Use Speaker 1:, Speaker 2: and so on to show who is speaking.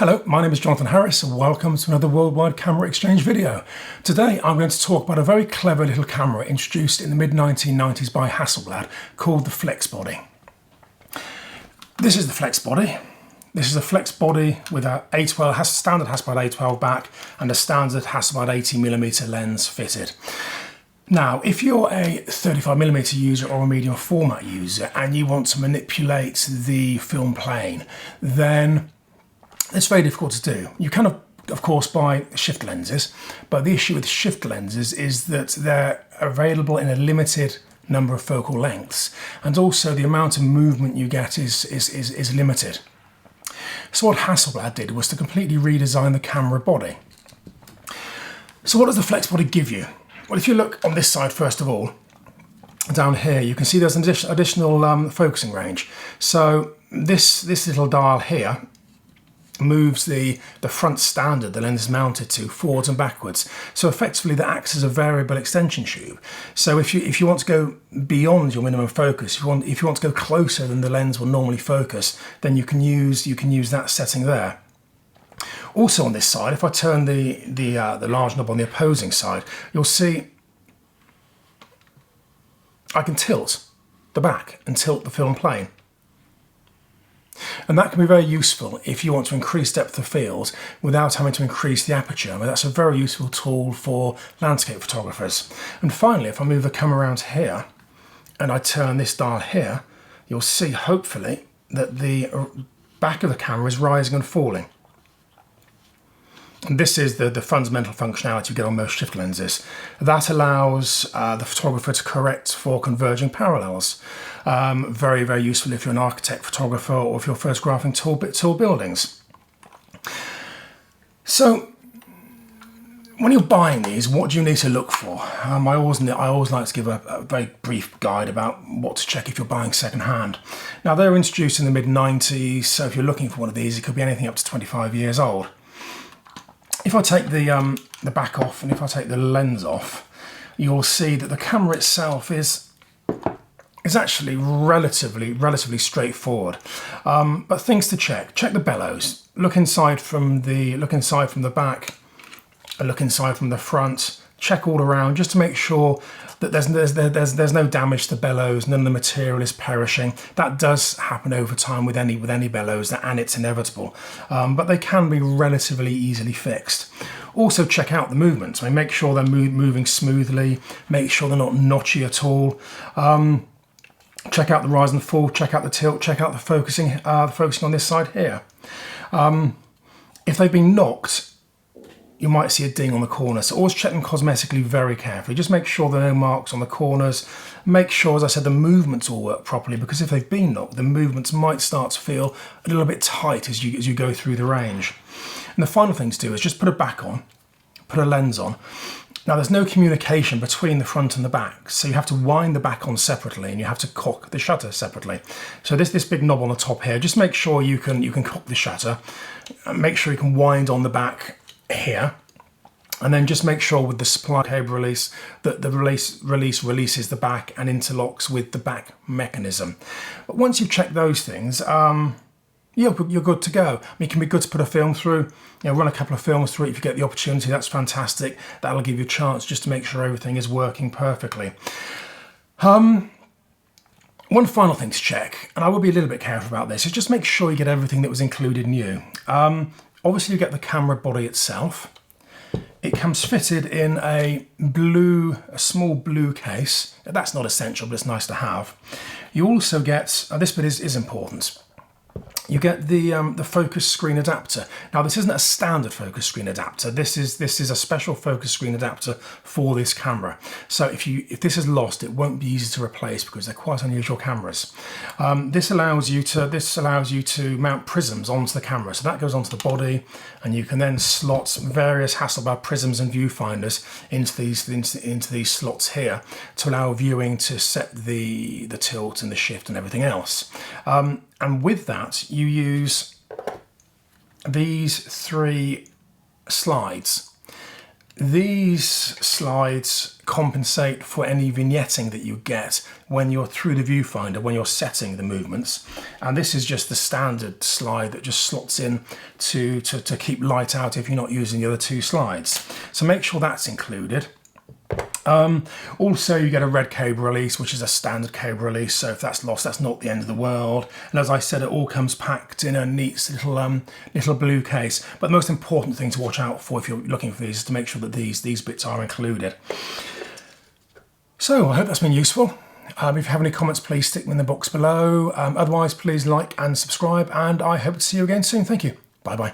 Speaker 1: Hello, my name is Jonathan Harris and welcome to another Worldwide Camera Exchange video. Today I'm going to talk about a very clever little camera introduced in the mid-1990s by Hasselblad called the Flex Body. This is the Flex Body. This is a Flex Body with a A12, standard Hasselblad A12 back and a standard Hasselblad 80mm lens fitted. Now, if you're a 35mm user or a medium format user and you want to manipulate the film plane, then it's very difficult to do. You can, of course, buy shift lenses, but the issue with shift lenses is that they're available in a limited number of focal lengths, and also the amount of movement you get is limited. So what Hasselblad did was to completely redesign the camera body. So what does the Flex Body give you? Well, if you look on this side, first of all, down here, you can see there's an additional focusing range. So this little dial here moves the front standard the lens is mounted to forwards and backwards. So effectively that acts as a variable extension tube. So if you want to go beyond your minimum focus, if you want to go closer than the lens will normally focus, then you can use that setting there. Also on this side, if I turn the large knob on the opposing side, you'll see I can tilt the back and tilt the film plane. And that can be very useful if you want to increase depth of field without having to increase the aperture. I mean, that's a very useful tool for landscape photographers. And finally, if I move the camera around here and I turn this dial here, you'll see hopefully that the back of the camera is rising and falling. And this is the fundamental functionality you get on most shift lenses. That allows the photographer to correct for converging parallels. Very, very useful if you're an architect photographer or if you're photographing tall buildings. So when you're buying these, what do you need to look for? I always like to give a very brief guide about what to check if you're buying second-hand. Now, they were introduced in the mid-90s, so if you're looking for one of these, it could be anything up to 25 years old. If I take the back off and if I take the lens off, you'll see that the camera itself is actually relatively straightforward. But things to check the bellows. Look inside from the back, look inside from the front. Check all around just to make sure that there's no damage to bellows, none of the material is perishing. That does happen over time with any bellows, and it's inevitable. But they can be relatively easily fixed. Also check out the movements. I mean, make sure they're moving smoothly. Make sure they're not notchy at all. Check out the rise and fall. Check out the tilt. Check out the focusing on this side here. If they've been knocked, you might see a ding on the corner. So always check them cosmetically very carefully. Just make sure there are no marks on the corners. Make sure, as I said, the movements all work properly, because if they've been knocked, the movements might start to feel a little bit tight as you go through the range. And the final thing to do is just put a back on, put a lens on. Now, there's no communication between the front and the back, so you have to wind the back on separately and you have to cock the shutter separately. So this big knob on the top here, just make sure you can cock the shutter, and make sure you can wind on the back here, and then just make sure with the supply cable release that the release releases the back and interlocks with the back mechanism. But once you've checked those things, you're good to go. I mean, it can be good to put a film through, run a couple of films through it if you get the opportunity. That's fantastic. That'll give you a chance just to make sure everything is working perfectly. One final thing to check, and I will be a little bit careful about this, is just make sure you get everything that was included new. Obviously, you get the camera body itself. It comes fitted in a small blue case. That's not essential, but it's nice to have. You also get, this bit is important. You get the focus screen adapter. Now, this isn't a standard focus screen adapter. This is a special focus screen adapter for this camera. So if this is lost, it won't be easy to replace because they're quite unusual cameras. This allows you to mount prisms onto the camera. So that goes onto the body, and you can then slot various Hasselblad prisms and viewfinders into these slots here to allow viewing to set the tilt and the shift and everything else. And with that, you use these 3 slides. These slides compensate for any vignetting that you get when you're through the viewfinder, when you're setting the movements. And this is just the standard slide that just slots in to keep light out if you're not using the other two slides. So make sure that's included. Also, you get a red cable release, which is a standard cable release, so if that's lost, that's not the end of the world. And as I said, it all comes packed in a neat little blue case. But the most important thing to watch out for if you're looking for these is to make sure that these bits are included. So I hope that's been useful. If you have any comments, please stick them in the box below. Otherwise, please like and subscribe, and I hope to see you again soon. Thank you. Bye bye.